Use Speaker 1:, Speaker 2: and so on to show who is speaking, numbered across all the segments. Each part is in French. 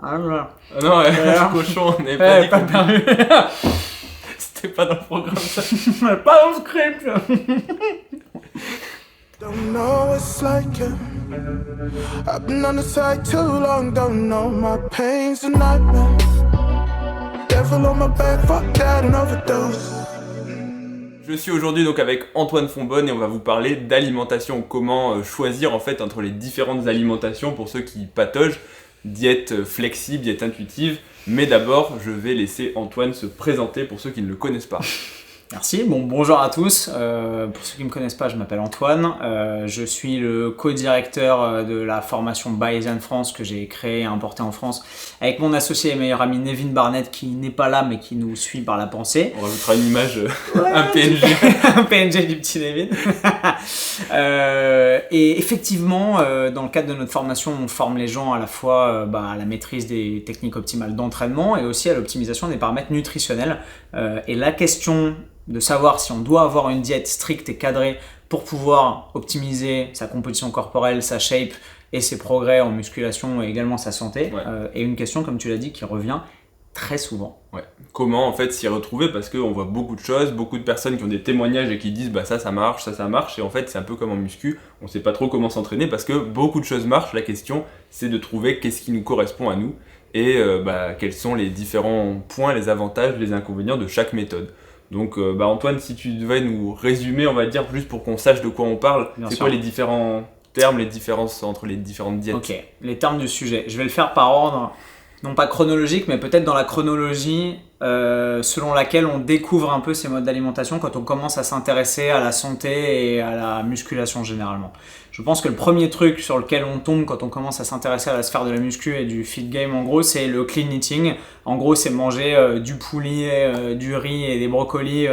Speaker 1: Ah
Speaker 2: non, cochon, on n'avait pas dit
Speaker 1: pas
Speaker 2: qu'on...
Speaker 1: perdu.
Speaker 2: C'était pas dans le programme, ça.
Speaker 1: Pas dans le script.
Speaker 3: Don't know what it's like, yeah. I've been on the side too long, don't know my pain's a nightmare. Devil on my back, fuck that, an overdose.
Speaker 2: Je suis aujourd'hui donc avec Antoine Fonbonne et on va vous parler d'alimentation, comment choisir en fait entre les différentes alimentations pour ceux qui pataugent, diète flexible, diète intuitive. Mais d'abord, je vais laisser Antoine se présenter pour ceux qui ne le connaissent pas.
Speaker 1: Merci, bonjour à tous. Pour ceux qui ne me connaissent pas, je m'appelle Antoine. Je suis le co-directeur de la formation Bayesian France que j'ai créée et importée en France avec mon associé et meilleur ami Nevin Barnett qui n'est pas là mais qui nous suit par la pensée.
Speaker 2: On rajoutera une image, un PNG.
Speaker 1: Un PNG du petit Nevin. Et effectivement, dans le cadre de notre formation, on forme les gens à la fois à la maîtrise des techniques optimales d'entraînement et aussi à l'optimisation des paramètres nutritionnels. Et la question de savoir si on doit avoir une diète stricte et cadrée pour pouvoir optimiser sa composition corporelle, sa shape et ses progrès en musculation et également sa santé, est une question, comme tu l'as dit, qui revient très souvent.
Speaker 2: Ouais. Comment en fait s'y retrouver, parce qu'on voit beaucoup de choses, beaucoup de personnes qui ont des témoignages et qui disent bah ça marche, ça marche, et en fait c'est un peu comme en muscu, on sait pas trop comment s'entraîner parce que beaucoup de choses marchent. La question c'est de trouver qu'est-ce qui nous correspond à nous et quels sont les différents points, les avantages, les inconvénients de chaque méthode. Donc Antoine, si tu devais nous résumer, on va dire, juste pour qu'on sache de quoi on parle, c'est quoi les différents termes, les différences entre les différentes diètes?
Speaker 1: Ok, les termes du sujet. Je vais le faire par ordre, non pas chronologique, mais peut-être dans la chronologie selon laquelle on découvre un peu ces modes d'alimentation quand on commence à s'intéresser à la santé et à la musculation généralement. Je pense que le premier truc sur lequel on tombe quand on commence à s'intéresser à la sphère de la muscu et du fit game, en gros, c'est le clean eating. En gros, c'est manger du poulet, du riz et des brocolis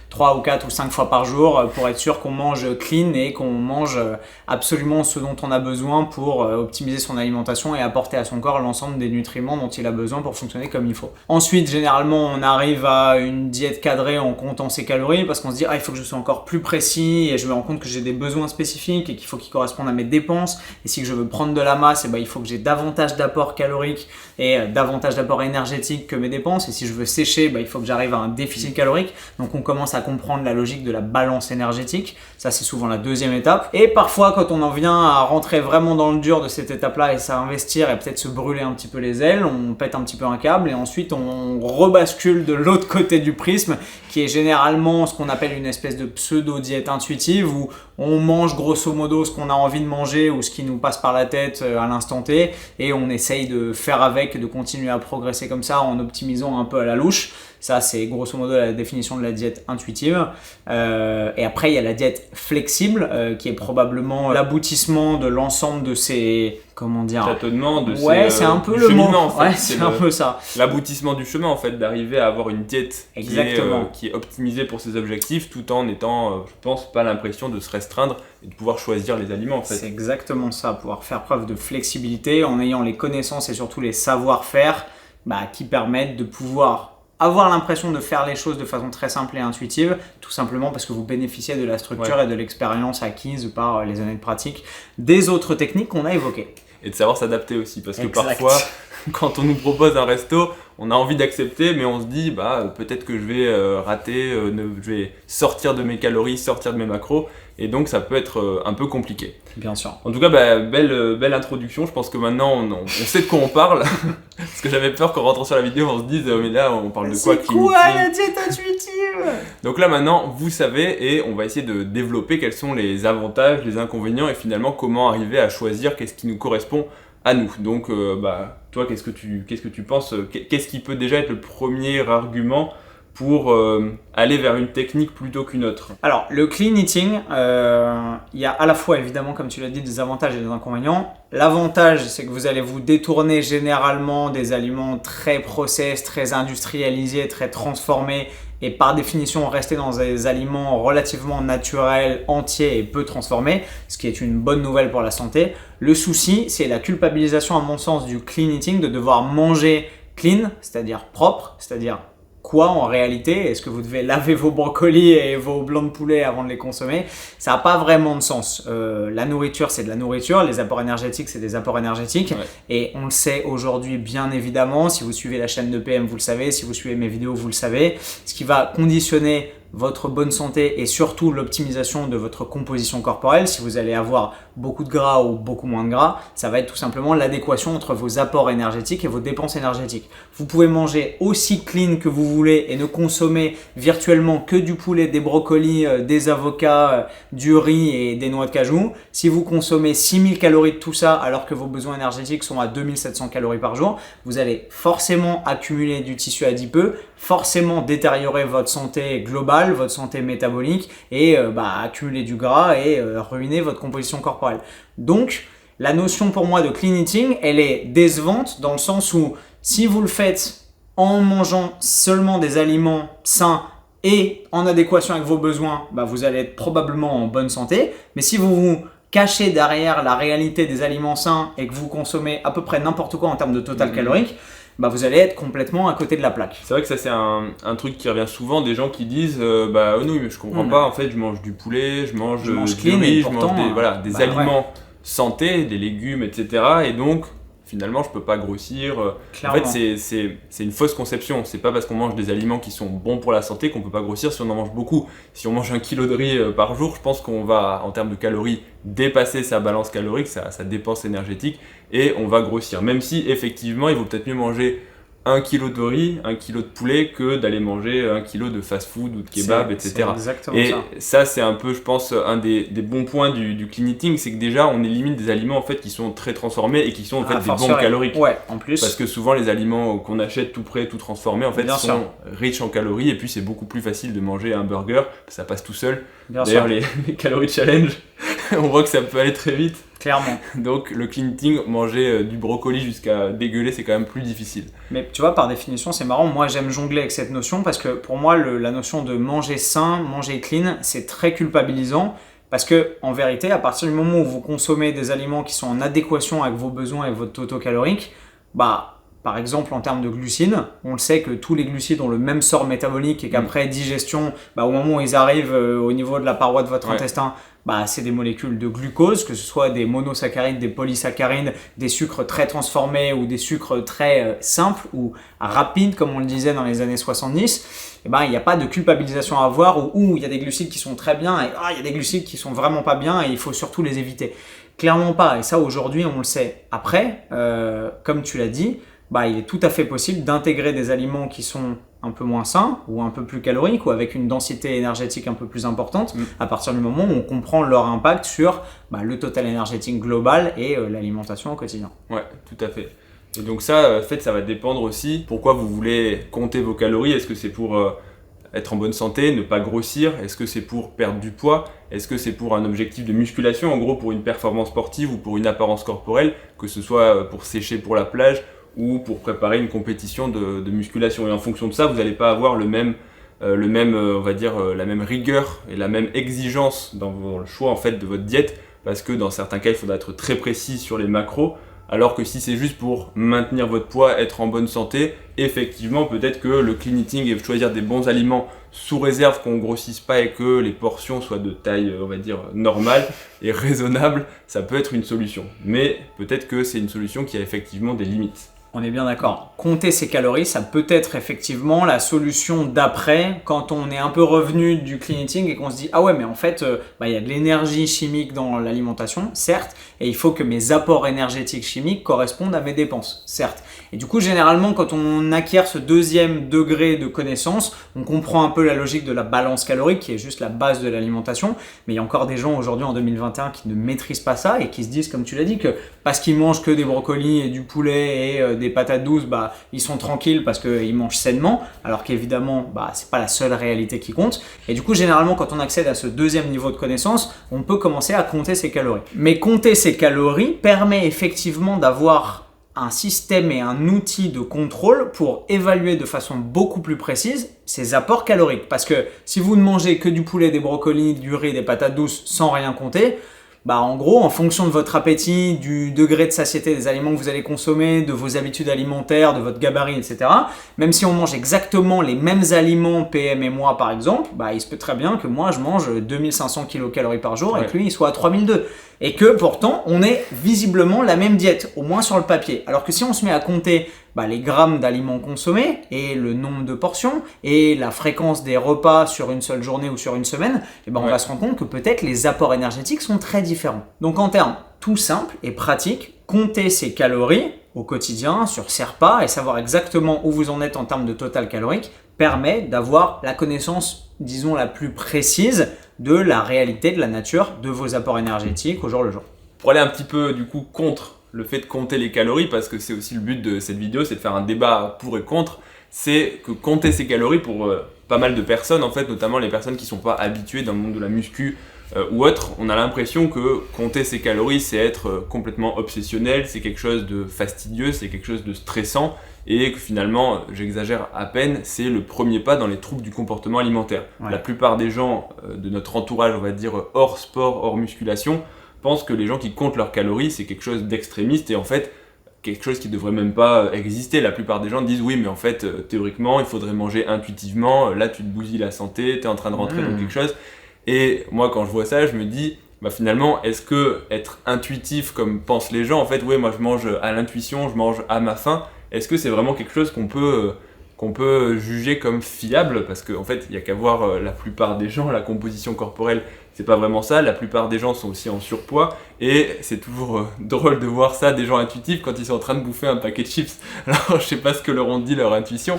Speaker 1: 3 ou 4 ou 5 fois par jour pour être sûr qu'on mange clean et qu'on mange absolument ce dont on a besoin pour optimiser son alimentation et apporter à son corps l'ensemble des nutriments dont il a besoin pour fonctionner comme il faut. Ensuite, généralement, on arrive à une diète cadrée en comptant ses calories parce qu'on se dit il faut que je sois encore plus précis et je me rends compte que j'ai des besoins spécifiques et qu'il faut qu'ils correspondent à mes dépenses, et si je veux prendre de la masse, il faut que j'ai davantage d'apport calorique et davantage d'apport énergétique que mes dépenses, et si je veux sécher, il faut que j'arrive à un déficit calorique. Donc on commence à comprendre la logique de la balance énergétique. Ça, c'est souvent la deuxième étape. Et parfois, quand on en vient à rentrer vraiment dans le dur de cette étape-là et à investir et peut-être se brûler un petit peu les ailes, on pète un petit peu un câble et ensuite on rebascule de l'autre côté du prisme, qui est généralement ce qu'on appelle une espèce de pseudo-diète intuitive où on mange grosso modo ce qu'on a envie de manger ou ce qui nous passe par la tête à l'instant T, et on essaye de faire avec et de continuer à progresser comme ça en optimisant un peu à la louche. Ça, c'est grosso modo la définition de la diète intuitive. Et après, il y a la diète flexible, qui est probablement l'aboutissement de l'ensemble de ces... Comment dire ?
Speaker 2: Tâtonnements, de
Speaker 1: c'est un peu le mot.
Speaker 2: En fait.
Speaker 1: Ouais, c'est un peu ça.
Speaker 2: L'aboutissement du chemin, en fait, d'arriver à avoir une diète
Speaker 1: Exactement.
Speaker 2: qui est optimisée pour ses objectifs, tout en étant, je pense, pas l'impression de se restreindre et de pouvoir choisir les aliments, en fait.
Speaker 1: C'est exactement ça, pouvoir faire preuve de flexibilité en ayant les connaissances et surtout les savoir-faire qui permettent de pouvoir avoir l'impression de faire les choses de façon très simple et intuitive, tout simplement parce que vous bénéficiez de la structure et de l'expérience acquise par les années de pratique des autres techniques qu'on a évoquées.
Speaker 2: Et de savoir s'adapter aussi, parce que parfois, quand on nous propose un resto, on a envie d'accepter, mais on se dit peut-être que je vais rater, je vais sortir de mes calories, sortir de mes macros, et donc ça peut être un peu compliqué.
Speaker 1: Bien sûr.
Speaker 2: En tout cas, belle introduction. Je pense que maintenant on sait de quoi on parle. Parce que j'avais peur qu'en rentrant sur la vidéo, on se dise mais là on parle de quoi?
Speaker 1: C'est quoi la diète intuitive?
Speaker 2: Donc là maintenant, vous savez, et on va essayer de développer quels sont les avantages, les inconvénients, et finalement comment arriver à choisir qu'est-ce qui nous correspond à nous. Donc toi, qu'est-ce que tu penses? Qu'est-ce qui peut déjà être le premier argument pour aller vers une technique plutôt qu'une autre?
Speaker 1: Alors, le clean eating, il y a à la fois évidemment, comme tu l'as dit, des avantages et des inconvénients. L'avantage, c'est que vous allez vous détourner généralement des aliments très process, très industrialisés, très transformés, et par définition rester dans des aliments relativement naturels, entiers et peu transformés, ce qui est une bonne nouvelle pour la santé. Le souci, c'est la culpabilisation à mon sens du clean eating, de devoir manger clean, c'est-à-dire propre, c'est-à-dire quoi en réalité? Est-ce que vous devez laver vos brocolis et vos blancs de poulet avant de les consommer? Ça n'a pas vraiment de sens. La nourriture, c'est de la nourriture, les apports énergétiques, c'est des apports énergétiques. Ouais. Et on le sait aujourd'hui, bien évidemment, si vous suivez la chaîne de PM, vous le savez, si vous suivez mes vidéos, vous le savez. Ce qui va conditionner votre bonne santé et surtout l'optimisation de votre composition corporelle, si vous allez avoir beaucoup de gras ou beaucoup moins de gras, ça va être tout simplement l'adéquation entre vos apports énergétiques et vos dépenses énergétiques. Vous pouvez manger aussi clean que vous voulez et ne consommer virtuellement que du poulet, des brocolis, des avocats, du riz et des noix de cajou. Si vous consommez 6000 calories de tout ça alors que vos besoins énergétiques sont à 2700 calories par jour, vous allez forcément accumuler du tissu adipeux, forcément détériorer votre santé globale, votre santé métabolique et accumuler du gras et ruiner votre composition corporelle. Donc, la notion pour moi de clean eating, elle est décevante dans le sens où si vous le faites en mangeant seulement des aliments sains et en adéquation avec vos besoins, vous allez être probablement en bonne santé. Mais si vous vous cachez derrière la réalité des aliments sains et que vous consommez à peu près n'importe quoi en termes de total calorique, vous allez être complètement à côté de la plaque.
Speaker 2: C'est vrai que ça c'est un truc qui revient souvent, des gens qui disent oh non mais je comprends pas, en fait je mange du poulet, je mange du riz, je mange des aliments santé, des légumes, etc. Et donc finalement je peux pas grossir. Clairement. En fait c'est une fausse conception, c'est pas parce qu'on mange des aliments qui sont bons pour la santé qu'on peut pas grossir si on en mange beaucoup. Si on mange 1 kilo de riz par jour, je pense qu'on va en termes de calories dépasser sa balance calorique, sa dépense énergétique, et on va grossir. Même si effectivement il vaut peut-être mieux manger 1 kilo de riz, 1 kilo de poulet que d'aller manger 1 kilo de fast-food ou de kebab, etc.
Speaker 1: C'est exactement
Speaker 2: et ça c'est un peu, je pense, un des bons points du clean eating, c'est que déjà on élimine des aliments en fait qui sont très transformés et qui sont en fait des bombes caloriques.
Speaker 1: Ouais, en plus.
Speaker 2: Parce que souvent les aliments qu'on achète tout prêts, tout transformés, en fait sont riches en calories, et puis c'est beaucoup plus facile de manger un burger, ça passe tout seul. D'ailleurs les calories challenge, on voit que ça peut aller très vite.
Speaker 1: Clairement.
Speaker 2: Donc le clean eating, manger du brocoli jusqu'à dégueuler, c'est quand même plus difficile.
Speaker 1: Mais tu vois, par définition, c'est marrant. Moi, j'aime jongler avec cette notion parce que pour moi, la notion de manger sain, manger clean, c'est très culpabilisant. Parce que en vérité, à partir du moment où vous consommez des aliments qui sont en adéquation avec vos besoins et votre taux calorique, par exemple, en termes de glucides, on le sait que tous les glucides ont le même sort métabolique et qu'après digestion, au moment où ils arrivent au niveau de la paroi de votre intestin, c'est des molécules de glucose, que ce soit des monosaccharides, des polysaccharides, des sucres très transformés ou des sucres très simples ou rapides, comme on le disait dans les années 70. Il n'y a pas de culpabilisation à avoir où il y a des glucides qui sont très bien et il y a des glucides qui sont vraiment pas bien et il faut surtout les éviter. Clairement pas, et ça aujourd'hui on le sait. Après, comme tu l'as dit, il est tout à fait possible d'intégrer des aliments qui sont un peu moins sains ou un peu plus caloriques ou avec une densité énergétique un peu plus importante à partir du moment où on comprend leur impact sur le total énergétique global et l'alimentation au quotidien.
Speaker 2: Ouais, tout à fait. Et donc ça, en fait, ça va dépendre aussi pourquoi vous voulez compter vos calories. Est-ce que c'est pour être en bonne santé, ne pas grossir? Est-ce que c'est pour perdre du poids? Est-ce que c'est pour un objectif de musculation, en gros pour une performance sportive ou pour une apparence corporelle, que ce soit pour sécher pour la plage ou pour préparer une compétition de musculation? Et en fonction de ça, vous n'allez pas avoir on va dire, la même rigueur et la même exigence dans le choix en fait de votre diète, parce que dans certains cas, il faudra être très précis sur les macros, alors que si c'est juste pour maintenir votre poids, être en bonne santé, effectivement, peut-être que le clean eating et choisir des bons aliments sous réserve qu'on ne grossisse pas et que les portions soient de taille, on va dire, normale et raisonnable, ça peut être une solution. Mais peut-être que c'est une solution qui a effectivement des limites.
Speaker 1: On est bien d'accord. Compter ses calories, ça peut être effectivement la solution d'après quand on est un peu revenu du clean eating et qu'on se dit « Ah ouais, mais en fait, y a de l'énergie chimique dans l'alimentation, certes, et il faut que mes apports énergétiques chimiques correspondent à mes dépenses, certes. » Et du coup, généralement, quand on acquiert ce deuxième degré de connaissance, on comprend un peu la logique de la balance calorique qui est juste la base de l'alimentation. Mais il y a encore des gens aujourd'hui en 2021 qui ne maîtrisent pas ça et qui se disent, comme tu l'as dit, que parce qu'ils mangent que des brocolis et du poulet et des patates douces, ils sont tranquilles parce qu'ils mangent sainement, alors qu'évidemment, c'est pas la seule réalité qui compte. Et du coup, généralement, quand on accède à ce deuxième niveau de connaissance, on peut commencer à compter ses calories. Mais compter ses calories permet effectivement d'avoir un système et un outil de contrôle pour évaluer de façon beaucoup plus précise ses apports caloriques. Parce que si vous ne mangez que du poulet, des brocolis, du riz, des patates douces sans rien compter, en gros, en fonction de votre appétit, du degré de satiété des aliments que vous allez consommer, de vos habitudes alimentaires, de votre gabarit, etc., même si on mange exactement les mêmes aliments, PM et moi par exemple, il se peut très bien que moi je mange 2500 kcal par jour et que lui il soit à 3002. Et que pourtant, on ait visiblement la même diète, au moins sur le papier. Alors que si on se met à compter les grammes d'aliments consommés et le nombre de portions et la fréquence des repas sur une seule journée ou sur une semaine, on va se rendre compte que peut-être les apports énergétiques sont très différents. Donc en termes tout simples et pratiques, compter ses calories au quotidien sur ses repas et savoir exactement où vous en êtes en termes de total calorique permet d'avoir la connaissance, disons, la plus précise de la réalité, de la nature de vos apports énergétiques au jour le jour.
Speaker 2: Pour aller un petit peu du coup contre le fait de compter les calories, parce que c'est aussi le but de cette vidéo, c'est de faire un débat pour et contre, c'est que compter ses calories pour pas mal de personnes, en fait, notamment les personnes qui ne sont pas habituées dans le monde de la muscu ou autre, on a l'impression que compter ses calories, c'est être complètement obsessionnel, c'est quelque chose de fastidieux, c'est quelque chose de stressant, et que finalement, j'exagère à peine, c'est le premier pas dans les troubles du comportement alimentaire. La plupart des gens de notre entourage, on va dire hors sport, hors musculation, pensent que les gens qui comptent leurs calories, c'est quelque chose d'extrémiste et en fait, quelque chose qui ne devrait même pas exister. La plupart des gens disent oui, mais en fait, théoriquement, il faudrait manger intuitivement, là tu te bousilles la santé, tu es en train de rentrer dans quelque chose. Et moi, quand je vois ça, je me dis, finalement, est-ce que être intuitif comme pensent les gens, en fait, moi je mange à l'intuition, je mange à ma faim, est-ce que c'est vraiment quelque chose qu'on peut juger comme fiable? Parce qu'en fait, il n'y a qu'à voir la plupart des gens, la composition corporelle, c'est pas vraiment ça. La plupart des gens sont aussi en surpoids et c'est toujours drôle de voir ça, des gens intuitifs, quand ils sont en train de bouffer un paquet de chips. Alors, je sais pas ce que leur ont dit leur intuition,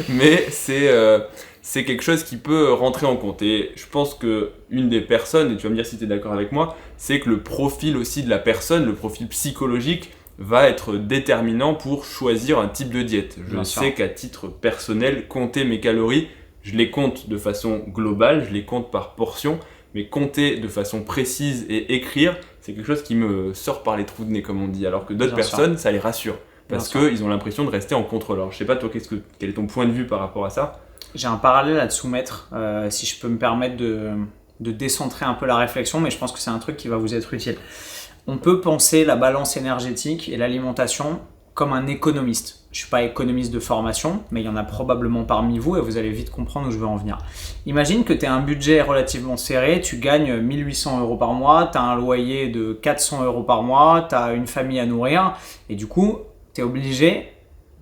Speaker 2: mais c'est quelque chose qui peut rentrer en compte. Et je pense qu'une des personnes, et tu vas me dire si tu es d'accord avec moi, c'est que le profil aussi de la personne, le profil psychologique, va être déterminant pour choisir un type de diète. Je sais qu'à titre personnel, compter mes calories, je les compte de façon globale, je les compte par portion, mais compter de façon précise et écrire, c'est quelque chose qui me sort par les trous de nez, comme on dit, alors que d'autres personnes, ça les rassure, parce qu'ils ont l'impression de rester en contrôle. Alors je sais pas, toi, quel est ton point de vue par rapport à ça?
Speaker 1: J'ai un parallèle à te soumettre, si je peux me permettre de décentrer un peu la réflexion, mais je pense que c'est un truc qui va vous être utile. On peut penser la balance énergétique et l'alimentation comme un économiste. Je ne suis pas économiste de formation, mais il y en a probablement parmi vous et vous allez vite comprendre où je veux en venir. Imagine que tu as un budget relativement serré, tu gagnes 1 800 € par mois, tu as un loyer de 400 € par mois, tu as une famille à nourrir et du coup, tu es obligé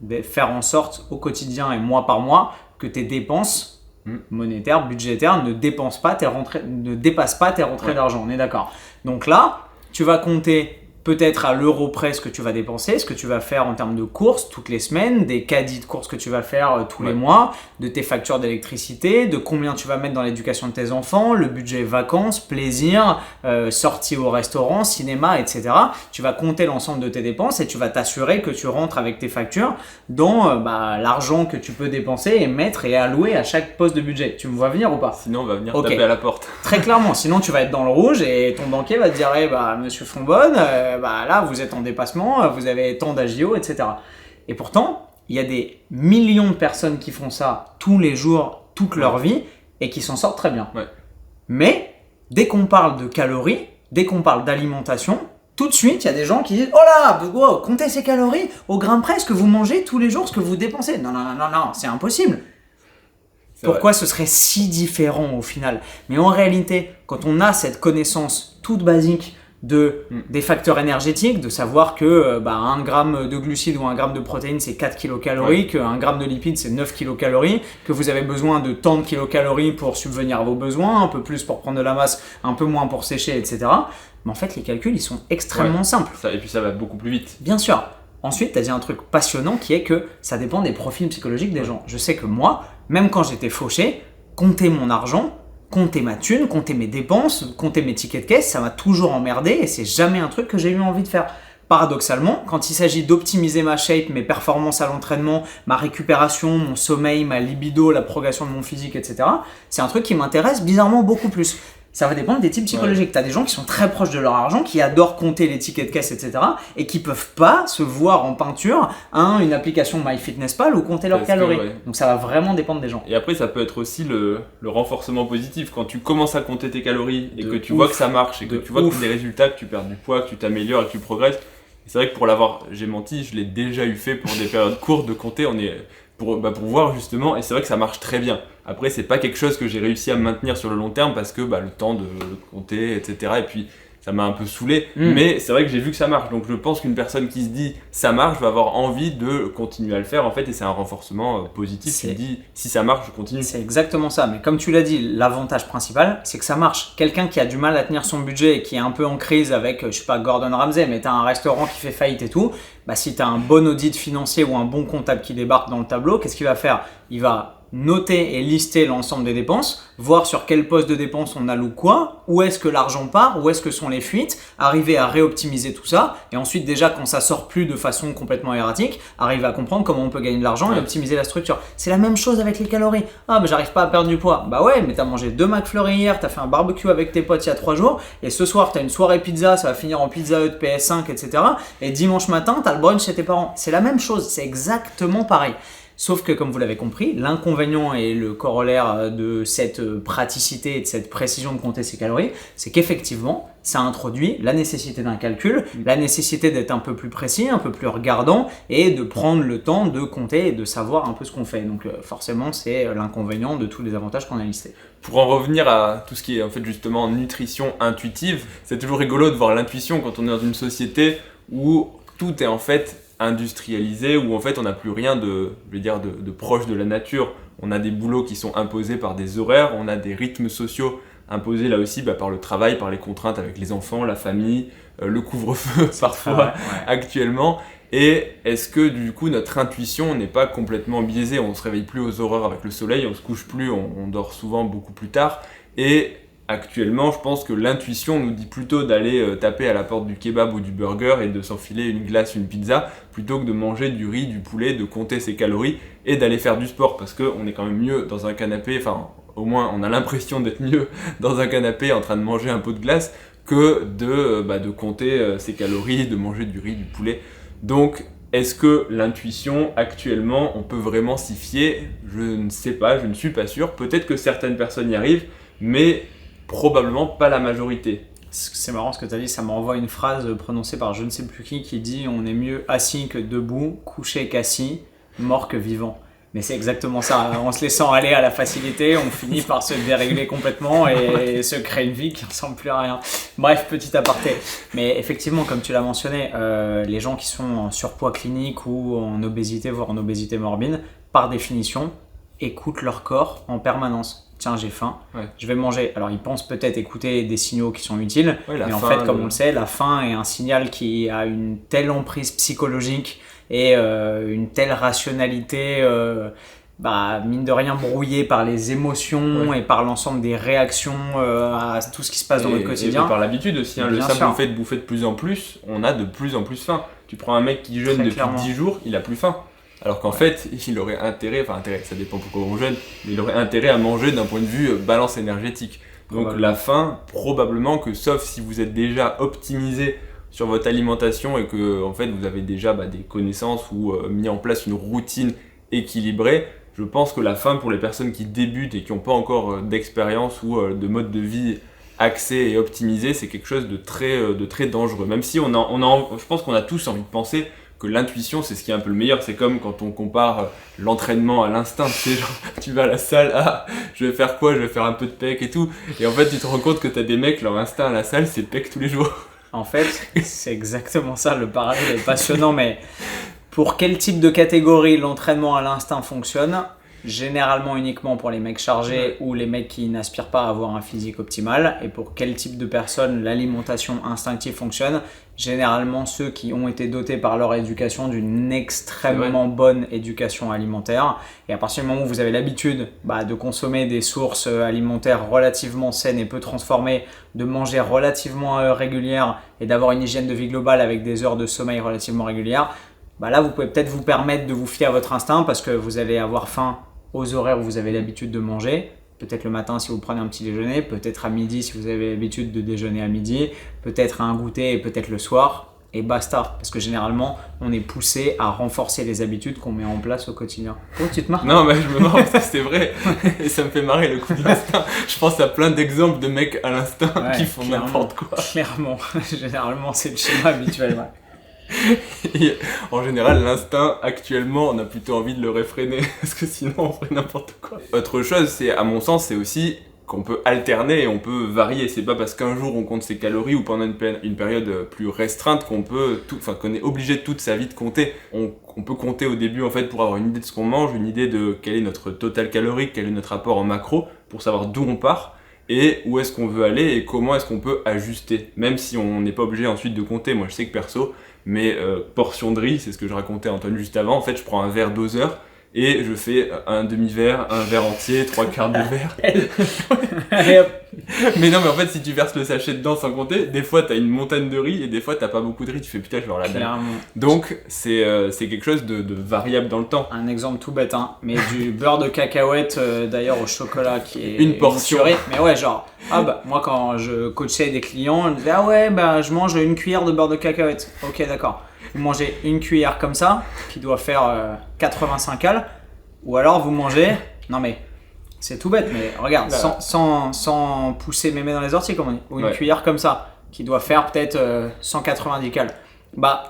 Speaker 1: de faire en sorte au quotidien et mois par mois que tes dépenses monétaires, budgétaires ne dépassent pas tes rentrées d'argent. On est d'accord. Donc là, tu vas compter peut-être à l'euro près ce que tu vas dépenser, ce que tu vas faire en termes de courses toutes les semaines, des caddies de courses que tu vas faire tous les mois, de tes factures d'électricité, de combien tu vas mettre dans l'éducation de tes enfants, le budget vacances, plaisir, sorties au restaurant, cinéma, etc. Tu vas compter l'ensemble de tes dépenses et tu vas t'assurer que tu rentres avec tes factures dans l'argent que tu peux dépenser et mettre et allouer à chaque poste de budget. Tu me vois venir ou pas?
Speaker 2: Sinon, on va venir taper à la porte.
Speaker 1: Très clairement, sinon tu vas être dans le rouge et ton banquier va te dire monsieur Fonbonne, là vous êtes en dépassement, vous avez tant d'agio, etc. Et pourtant, il y a des millions de personnes qui font ça tous les jours, toute leur vie, et qui s'en sortent très bien. Mais, dès qu'on parle de calories, dès qu'on parle d'alimentation, tout de suite, il y a des gens qui disent « Oh là, comptez ces calories au grain près, ce que vous mangez tous les jours, ce que vous dépensez. » Non, c'est impossible. Pourquoi ce serait si différent au final? Mais en réalité, quand on a cette connaissance toute basique des facteurs énergétiques, de savoir que 1 gramme de glucides ou 1 gramme de protéines c'est 4 kilocalories, que 1 gramme de lipides c'est 9 kilocalories, que vous avez besoin de tant de kilocalories pour subvenir à vos besoins, un peu plus pour prendre de la masse, un peu moins pour sécher, etc. Mais en fait, les calculs, ils sont extrêmement simples.
Speaker 2: Et puis ça va beaucoup plus vite.
Speaker 1: Bien sûr. Ensuite, tu as dit un truc passionnant qui est que ça dépend des profils psychologiques des gens. Je sais que moi, même quand j'étais fauché, compter mon argent, compter ma thune, compter mes dépenses, compter mes tickets de caisse, ça m'a toujours emmerdé et c'est jamais un truc que j'ai eu envie de faire. Paradoxalement, quand il s'agit d'optimiser ma shape, mes performances à l'entraînement, ma récupération, mon sommeil, ma libido, la progression de mon physique, etc., c'est un truc qui m'intéresse bizarrement beaucoup plus. Ça va dépendre des types psychologiques. Tu as des gens qui sont très proches de leur argent, qui adorent compter les tickets de caisse, etc. et qui peuvent pas se voir en peinture une application MyFitnessPal ou compter leurs calories. Donc ça va vraiment dépendre des gens.
Speaker 2: Et après, ça peut être aussi le renforcement positif. Quand tu commences à compter tes calories et que tu vois que ça marche et que tu vois que tu as des résultats, que tu perds du poids, que tu t'améliores et que tu progresses. Et c'est vrai que pour l'avoir, j'ai menti, je l'ai déjà eu fait pour des périodes courtes de compter. Pour voir justement, et c'est vrai que ça marche très bien. Après, c'est pas quelque chose que j'ai réussi à maintenir sur le long terme parce que le temps de compter, etc. Et puis, ça m'a un peu saoulé. Mais c'est vrai que j'ai vu que ça marche. Donc, je pense qu'une personne qui se dit ça marche va avoir envie de continuer à le faire en fait. Et c'est un renforcement positif qui dit si ça marche, je continue.
Speaker 1: C'est exactement ça. Mais comme tu l'as dit, l'avantage principal, c'est que ça marche. Quelqu'un qui a du mal à tenir son budget et qui est un peu en crise avec, je sais pas, Gordon Ramsay, mais t'as un restaurant qui fait faillite et tout. Si tu as un bon audit financier ou un bon comptable qui débarque dans le tableau, qu'est-ce qu'il va faire ? Il va noter et lister l'ensemble des dépenses, voir sur quel poste de dépense on alloue quoi, où est-ce que l'argent part, où est-ce que sont les fuites, arriver à réoptimiser tout ça, et ensuite déjà quand ça sort plus de façon complètement erratique, arriver à comprendre comment on peut gagner de l'argent et optimiser la structure. C'est la même chose avec les calories. Ah mais j'arrive pas à perdre du poids. Bah ouais, mais t'as mangé 2 McFlurry hier, t'as fait un barbecue avec tes potes il y a 3 jours, et ce soir t'as une soirée pizza, ça va finir en Pizza Hut, PS5, etc. Et dimanche matin t'as le brunch chez tes parents. C'est la même chose, c'est exactement pareil. Sauf que, comme vous l'avez compris, l'inconvénient et le corollaire de cette praticité et de cette précision de compter ses calories, c'est qu'effectivement, ça introduit la nécessité d'un calcul, la nécessité d'être un peu plus précis, un peu plus regardant et de prendre le temps de compter et de savoir un peu ce qu'on fait. Donc forcément, c'est l'inconvénient de tous les avantages qu'on a listés.
Speaker 2: Pour en revenir à tout ce qui est en fait justement nutrition intuitive, c'est toujours rigolo de voir l'intuition quand on est dans une société où tout est en fait industrialisé, où en fait on n'a plus rien de proche de la nature. On a des boulots qui sont imposés par des horaires, on a des rythmes sociaux imposés là aussi par le travail, par les contraintes avec les enfants, la famille, le couvre-feu parfois actuellement. Et est-ce que du coup notre intuition n'est pas complètement biaisée ? On ne se réveille plus aux horaires avec le soleil, on se couche plus, on dort souvent beaucoup plus tard. Et actuellement, je pense que l'intuition nous dit plutôt d'aller taper à la porte du kebab ou du burger et de s'enfiler une glace, une pizza, plutôt que de manger du riz, du poulet, de compter ses calories et d'aller faire du sport, parce qu'on est quand même mieux dans un canapé, enfin au moins on a l'impression d'être mieux dans un canapé en train de manger un pot de glace que de compter ses calories, de manger du riz, du poulet. Donc est-ce que l'intuition actuellement on peut vraiment s'y fier ? Je ne sais pas, je ne suis pas sûr. Peut-être que certaines personnes y arrivent, mais probablement pas la majorité.
Speaker 1: C'est marrant ce que tu as dit, ça me renvoie à une phrase prononcée par je ne sais plus qui dit « On est mieux assis que debout, couché qu'assis, mort que vivant ». Mais c'est exactement ça, en se laissant aller à la facilité, on finit par se dérégler complètement et se créer une vie qui ne ressemble plus à rien. Bref, petit aparté. Mais effectivement, comme tu l'as mentionné, les gens qui sont en surpoids clinique ou en obésité, voire en obésité morbide, par définition, écoutent leur corps en permanence. Tiens, j'ai faim, je vais manger. Alors, ils pensent peut-être écouter des signaux qui sont utiles, mais en fait, comme on le sait, la faim est un signal qui a une telle emprise psychologique et une telle rationalité, mine de rien, brouillée par les émotions et par l'ensemble des réactions à tout ce qui se passe dans notre quotidien.
Speaker 2: Et par l'habitude aussi, le simple fait de bouffer de plus en plus, on a de plus en plus faim. Tu prends un mec qui jeûne depuis 10 jours, il a plus faim. Alors qu'en fait, il aurait intérêt, ça dépend pourquoi on jeûne, mais il aurait intérêt à manger d'un point de vue balance énergétique. Donc la faim, probablement que sauf si vous êtes déjà optimisé sur votre alimentation et que en fait vous avez déjà des connaissances ou mis en place une routine équilibrée, je pense que la faim pour les personnes qui débutent et qui n'ont pas encore d'expérience ou de mode de vie axé et optimisé, c'est quelque chose de très dangereux. Même si je pense qu'on a tous envie de penser que l'intuition c'est ce qui est un peu le meilleur. C'est comme quand on compare l'entraînement à l'instinct, tu vas à la salle, je vais faire quoi, je vais faire un peu de pec et tout, et en fait tu te rends compte que t'as des mecs, leur instinct à la salle c'est pec tous les jours.
Speaker 1: En fait c'est exactement ça, le parallèle est passionnant. Mais pour quel type de catégorie l'entraînement à l'instinct fonctionne? Généralement uniquement pour les mecs chargés ou les mecs qui n'aspirent pas à avoir un physique optimal. Et pour quel type de personnes l'alimentation instinctive fonctionne? Généralement ceux qui ont été dotés par leur éducation d'une extrêmement bonne éducation alimentaire. Et à partir du moment où vous avez l'habitude de consommer des sources alimentaires relativement saines et peu transformées, de manger relativement à heure régulière et d'avoir une hygiène de vie globale avec des heures de sommeil relativement régulières, là vous pouvez peut-être vous permettre de vous fier à votre instinct parce que vous allez avoir faim aux horaires où vous avez l'habitude de manger, Peut-être le matin si vous prenez un petit déjeuner, peut-être à midi si vous avez l'habitude de déjeuner à midi, peut-être un goûter et peut-être le soir, et basta. Parce que généralement, on est poussé à renforcer les habitudes qu'on met en place au quotidien. Oh, tu te marres?
Speaker 2: Non, mais je me marre parce que c'est vrai. Et ça me fait marrer le coup de l'instinct. Je pense à plein d'exemples de mecs à l'instinct qui font n'importe quoi.
Speaker 1: Clairement, généralement, c'est le schéma habituel. Ouais.
Speaker 2: Et en général, l'instinct, actuellement, on a plutôt envie de le réfréner parce que sinon on ferait n'importe quoi. Autre chose, c'est, à mon sens, c'est aussi qu'on peut alterner et on peut varier. C'est pas parce qu'un jour on compte ses calories ou pendant une période plus restreinte qu'on est obligé toute sa vie de compter. On peut compter au début en fait pour avoir une idée de ce qu'on mange, une idée de quel est notre total calorique, quel est notre apport en macro, pour savoir d'où on part et où est-ce qu'on veut aller et comment est-ce qu'on peut ajuster. Même si on n'est pas obligé ensuite de compter. Moi je sais que perso, mes portions de riz, c'est ce que je racontais à Antoine juste avant, en fait je prends un verre doseur et je fais un demi-verre, un verre entier, 3/4 de verre. Mais non, mais en fait, si tu verses le sachet dedans sans compter, des fois t'as une montagne de riz et des fois t'as pas beaucoup de riz, tu fais putain, je vais avoir la dalle. Donc c'est quelque chose de variable dans le temps.
Speaker 1: Un exemple tout bête, hein, mais du beurre de cacahuète d'ailleurs au chocolat qui est
Speaker 2: une portion.
Speaker 1: Mais ouais, genre, moi quand je coachais des clients, ils me disaient ah ouais, je mange une cuillère de beurre de cacahuète. Ok, d'accord. Vous mangez une cuillère comme ça, qui doit faire 85 cal, ou alors vous mangez, non mais c'est tout bête, mais regarde, sans pousser mémé dans les orties, comme on dit, ou une cuillère comme ça, qui doit faire peut-être 190 cal.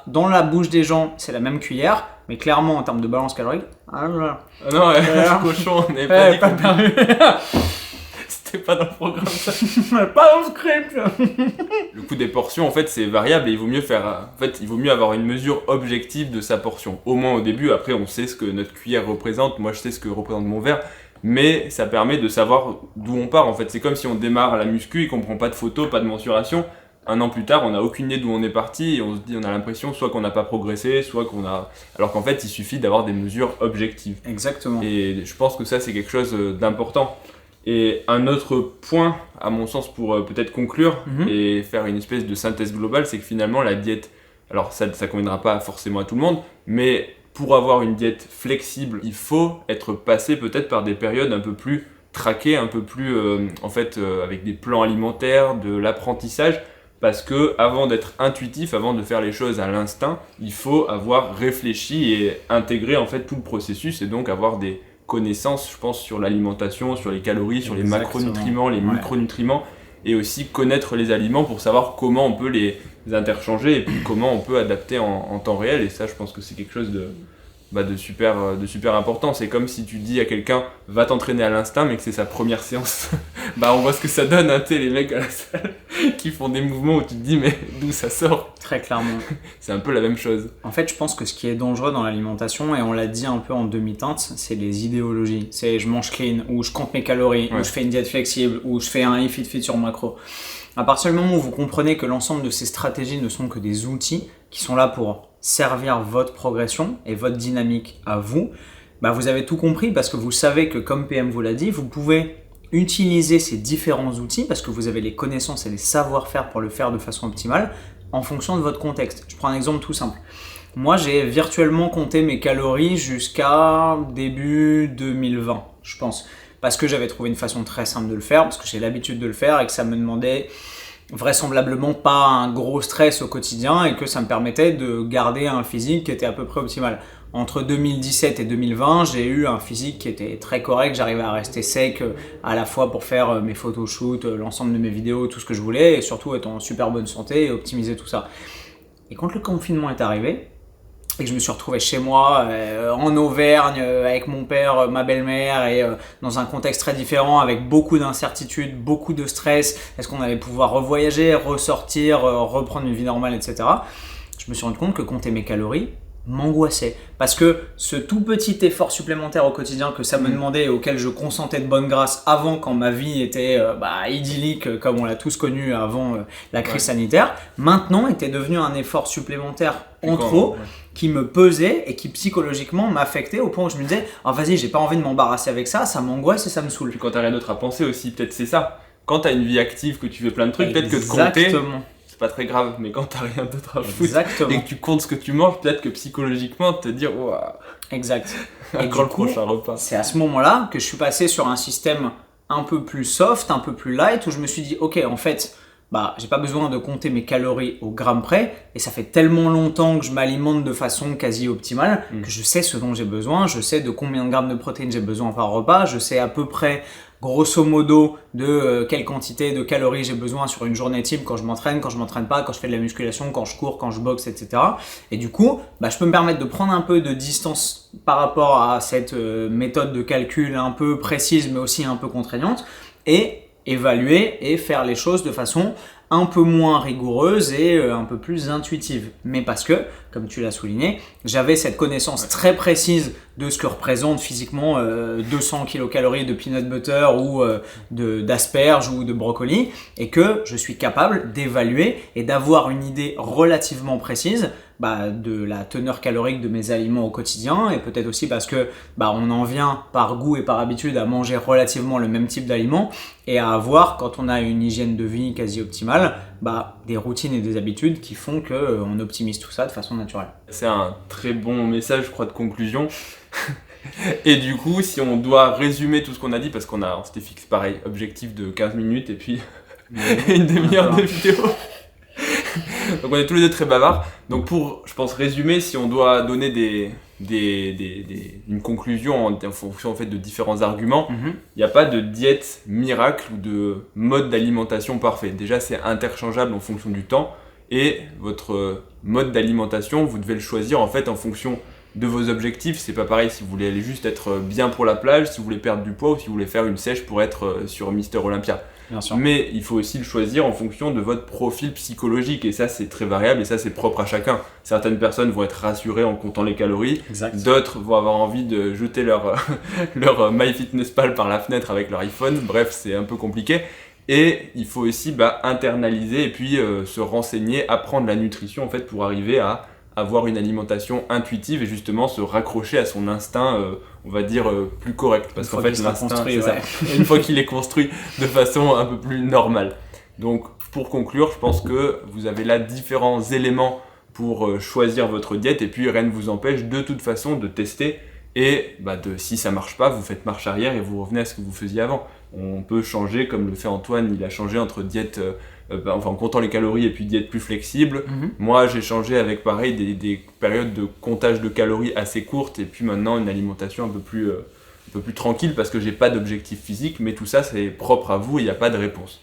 Speaker 1: Dans la bouche des gens, c'est la même cuillère, mais clairement en termes de balance calorique,
Speaker 2: non, cochon, on n'est pas dit qu'on perdu. C'était pas dans le programme ça.
Speaker 1: Pas dans le script.
Speaker 2: Le coût des portions en fait c'est variable et il vaut mieux avoir une mesure objective de sa portion. Au moins au début, après on sait ce que notre cuillère représente, moi je sais ce que représente mon verre, mais ça permet de savoir d'où on part en fait. C'est comme si on démarre à la muscu et qu'on prend pas de photos, pas de mensuration. Un an plus tard, on n'a aucune idée d'où on est parti et on a l'impression soit qu'on n'a pas progressé, soit qu'on a... Alors qu'en fait il suffit d'avoir des mesures objectives.
Speaker 1: Exactement.
Speaker 2: Et je pense que ça c'est quelque chose d'important. Et un autre point, à mon sens, pour peut-être conclure et faire une espèce de synthèse globale, c'est que finalement la diète, alors ça conviendra pas forcément à tout le monde, mais pour avoir une diète flexible, il faut être passé peut-être par des périodes un peu plus traquées, un peu plus avec des plans alimentaires, de l'apprentissage, parce que avant d'être intuitif, avant de faire les choses à l'instinct, il faut avoir réfléchi et intégré en fait tout le processus et donc avoir des connaissances, je pense, sur l'alimentation, sur les calories, sur les macronutriments, les micronutriments, et aussi connaître les aliments pour savoir comment on peut les interchanger et puis comment on peut adapter en temps réel. Et ça, je pense que c'est quelque chose de super important. C'est comme si tu dis à quelqu'un va t'entraîner à l'instinct mais que c'est sa première séance. On voit ce que ça donne, hein, les mecs à la salle qui font des mouvements où tu te dis mais d'où ça sort.
Speaker 1: Très clairement.
Speaker 2: C'est un peu la même chose.
Speaker 1: En fait, je pense que ce qui est dangereux dans l'alimentation, et on l'a dit un peu en demi-teinte, c'est les idéologies. C'est je mange clean, ou je compte mes calories, ou je fais une diète flexible, ou je fais un fit sur macro. À partir du moment où vous comprenez que l'ensemble de ces stratégies ne sont que des outils qui sont là pour servir votre progression et votre dynamique à vous, vous avez tout compris parce que vous savez que, comme PM vous l'a dit, vous pouvez utiliser ces différents outils parce que vous avez les connaissances et les savoir-faire pour le faire de façon optimale en fonction de votre contexte. Je prends un exemple tout simple. Moi, j'ai virtuellement compté mes calories jusqu'à début 2020, je pense. Parce que j'avais trouvé une façon très simple de le faire, parce que j'ai l'habitude de le faire et que ça me demandait vraisemblablement pas un gros stress au quotidien et que ça me permettait de garder un physique qui était à peu près optimal. Entre 2017 et 2020, j'ai eu un physique qui était très correct, j'arrivais à rester sec à la fois pour faire mes photoshoots, l'ensemble de mes vidéos, tout ce que je voulais, et surtout être en super bonne santé et optimiser tout ça. Et quand le confinement est arrivé, et que je me suis retrouvé chez moi, en Auvergne, avec mon père, ma belle-mère, et dans un contexte très différent, avec beaucoup d'incertitudes, beaucoup de stress, est-ce qu'on allait pouvoir revoyager, ressortir, reprendre une vie normale, etc. Je me suis rendu compte que compter mes calories m'angoissait. Parce que ce tout petit effort supplémentaire au quotidien que ça me demandait et auquel je consentais de bonne grâce avant, quand ma vie était idyllique, comme on l'a tous connu avant la crise sanitaire, maintenant était devenu un effort supplémentaire en trop qui me pesait et qui psychologiquement m'affectait au point où je me disais vas-y, j'ai pas envie de m'embarrasser avec ça, ça m'angoisse et ça me saoule.
Speaker 2: Puis quand t'as rien d'autre à penser aussi, peut-être c'est ça. Quand t'as une vie active, que tu fais plein de trucs, peut-être que de compter, c'est pas très grave, mais quand t'as rien d'autre à foutre et que tu comptes ce que tu manges, peut-être que psychologiquement te dire
Speaker 1: Exact.
Speaker 2: Et quand le prochain repas.
Speaker 1: C'est à ce moment-là que je suis passé sur un système un peu plus soft, un peu plus light, où je me suis dit, ok, en fait, bah, j'ai pas besoin de compter mes calories au gramme près, et ça fait tellement longtemps que je m'alimente de façon quasi optimale que je sais ce dont j'ai besoin, je sais de combien de grammes de protéines j'ai besoin par repas, je sais à peu près grosso modo de quelle quantité de calories j'ai besoin sur une journée type quand je m'entraîne pas, quand je fais de la musculation, quand je cours, quand je boxe, etc. Et du coup, bah, je peux me permettre de prendre un peu de distance par rapport à cette méthode de calcul un peu précise mais aussi un peu contraignante et évaluer et faire les choses de façon un peu moins rigoureuse et un peu plus intuitive. Mais parce que, comme tu l'as souligné, j'avais cette connaissance très précise de ce que représente physiquement 200 kilocalories de peanut butter ou d'asperges ou de brocoli et que je suis capable d'évaluer et d'avoir une idée relativement précise de la teneur calorique de mes aliments au quotidien et peut-être aussi parce que on en vient par goût et par habitude à manger relativement le même type d'aliments et à avoir, quand on a une hygiène de vie quasi optimale, des routines et des habitudes qui font qu'on optimise tout ça de façon naturelle.
Speaker 2: C'est un très bon message, je crois, de conclusion. Et du coup, si on doit résumer tout ce qu'on a dit, parce qu'on s'était fixé pareil, objectif de 15 minutes et puis une demi-heure de vidéo. Donc on est tous les deux très bavards. Donc pour, je pense, résumer, si on doit donner une conclusion en fonction en fait, de différents arguments, il n'y a pas de diète miracle ou de mode d'alimentation parfait. Déjà, c'est interchangeable en fonction du temps et votre mode d'alimentation, vous devez le choisir en fait en fonction de vos objectifs. C'est pas pareil si vous voulez aller juste être bien pour la plage, si vous voulez perdre du poids ou si vous voulez faire une sèche pour être sur Mister Olympia.
Speaker 1: Bien sûr.
Speaker 2: Mais il faut aussi le choisir en fonction de votre profil psychologique et ça c'est très variable et ça c'est propre à chacun. Certaines personnes vont être rassurées en comptant les calories, d'autres vont avoir envie de jeter leur MyFitnessPal par la fenêtre avec leur iPhone, bref c'est un peu compliqué. Et il faut aussi internaliser et puis se renseigner, apprendre la nutrition en fait pour arriver à avoir une alimentation intuitive et justement se raccrocher à son instinct, on va dire, plus correct. Parce qu'en fait, l'instinct, c'est ça. Une fois qu'il est construit de façon un peu plus normale. Donc, pour conclure, je pense que vous avez là différents éléments pour choisir votre diète et puis rien ne vous empêche de toute façon de tester et si ça marche pas, vous faites marche arrière et vous revenez à ce que vous faisiez avant. On peut changer, comme le fait Antoine, il a changé entre diète en comptant les calories et puis diète plus flexible. Moi j'ai changé avec pareil des périodes de comptage de calories assez courtes et puis maintenant une alimentation un peu plus tranquille parce que j'ai pas d'objectif physique, mais tout ça c'est propre à vous et il n'y a pas de réponse.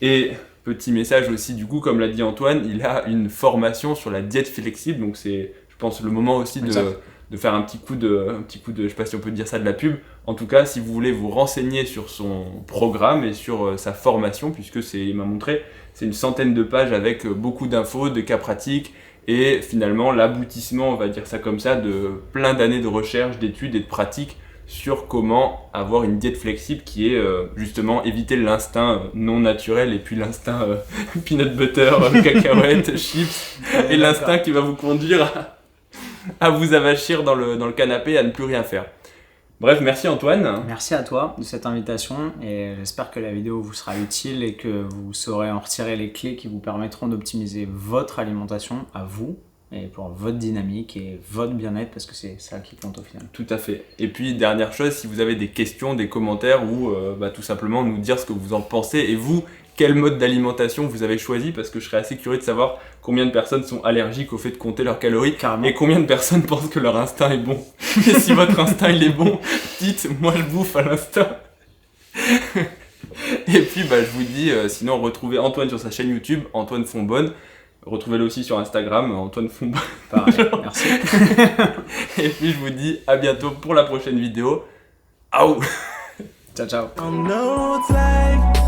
Speaker 2: Et petit message aussi du coup, comme l'a dit Antoine, il a une formation sur la diète flexible, donc c'est je pense le moment aussi de faire un petit coup de, je sais pas si on peut dire ça, de la pub. En tout cas, si vous voulez vous renseigner sur son programme et sur sa formation, puisque il m'a montré, c'est une centaine de pages avec beaucoup d'infos, de cas pratiques, et finalement l'aboutissement, on va dire ça comme ça, de plein d'années de recherche, d'études et de pratiques sur comment avoir une diète flexible qui est justement éviter l'instinct non naturel et puis l'instinct peanut butter, cacahuètes, chips, et l'instinct qui va vous conduire à vous avachir dans le canapé et à ne plus rien faire. Bref, merci Antoine.
Speaker 1: Merci à toi de cette invitation et j'espère que la vidéo vous sera utile et que vous saurez en retirer les clés qui vous permettront d'optimiser votre alimentation à vous et pour votre dynamique et votre bien-être parce que c'est ça qui compte au final.
Speaker 2: Tout à fait. Et puis dernière chose, si vous avez des questions, des commentaires ou tout simplement nous dire ce que vous en pensez et vous, quel mode d'alimentation vous avez choisi, parce que je serais assez curieux de savoir combien de personnes sont allergiques au fait de compter leurs calories.
Speaker 1: Carrément.
Speaker 2: Et combien de personnes pensent que leur instinct est bon. Et si votre instinct il est bon, dites moi je bouffe à l'instinct. Et puis je vous dis, sinon retrouvez Antoine sur sa chaîne YouTube, Antoine Fonbonne. Retrouvez-le aussi sur Instagram, Antoine Fonbonne.
Speaker 1: Pareil, merci.
Speaker 2: Et puis je vous dis à bientôt pour la prochaine vidéo. Ciao.
Speaker 1: Ciao, ciao.
Speaker 3: I know it's like